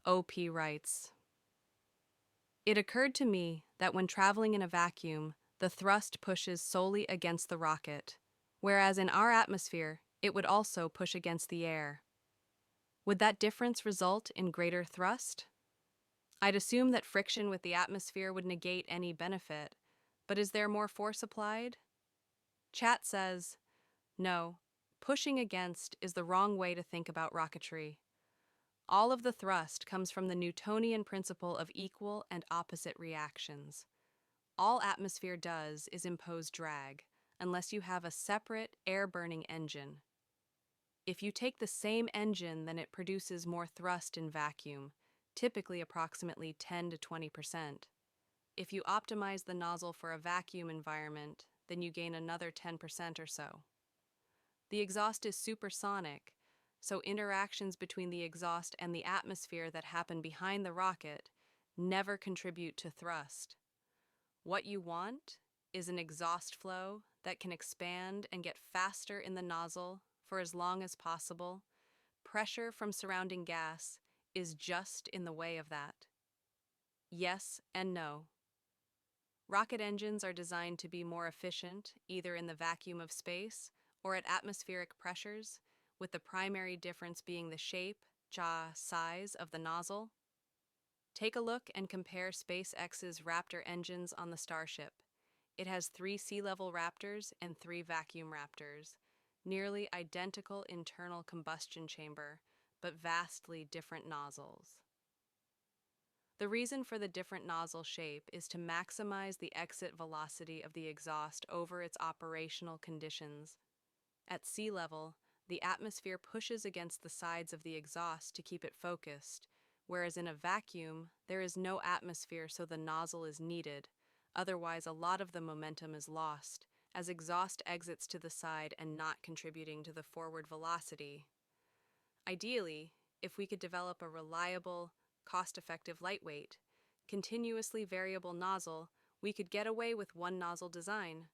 OP writes, "It occurred to me that when traveling in a vacuum, the thrust pushes solely against the rocket, whereas in our atmosphere, it would also push against the air. Would that difference result in greater thrust? I'd assume that friction with the atmosphere would negate any benefit, but is there more force applied?" Chat says, "No, pushing against is the wrong way to think about rocketry. All of the thrust comes from the Newtonian principle of equal and opposite reactions. All atmosphere does is impose drag, unless you have a separate air-burning engine. If you take the same engine, then it produces more thrust in vacuum, typically approximately 10 to 20%. If you optimize the nozzle for a vacuum environment, then you gain another 10% or so. The exhaust is supersonic, so interactions between the exhaust and the atmosphere that happen behind the rocket never contribute to thrust. What you want is an exhaust flow that can expand and get faster in the nozzle for as long as possible. Pressure from surrounding gas is just in the way of that. Yes and no. Rocket engines are designed to be more efficient, either in the vacuum of space or at atmospheric pressures, with the primary difference being the shape, size of the nozzle. Take a look and compare SpaceX's Raptor engines on the Starship. It has 3 sea-level Raptors and 3 vacuum Raptors, nearly identical internal combustion chamber, but vastly different nozzles. The reason for the different nozzle shape is to maximize the exit velocity of the exhaust over its operational conditions. At sea level, the atmosphere pushes against the sides of the exhaust to keep it focused, whereas in a vacuum, there is no atmosphere, so the nozzle is needed. Otherwise, a lot of the momentum is lost, as exhaust exits to the side and not contributing to the forward velocity. Ideally, if we could develop a reliable, cost-effective, lightweight, continuously variable nozzle, we could get away with one nozzle design,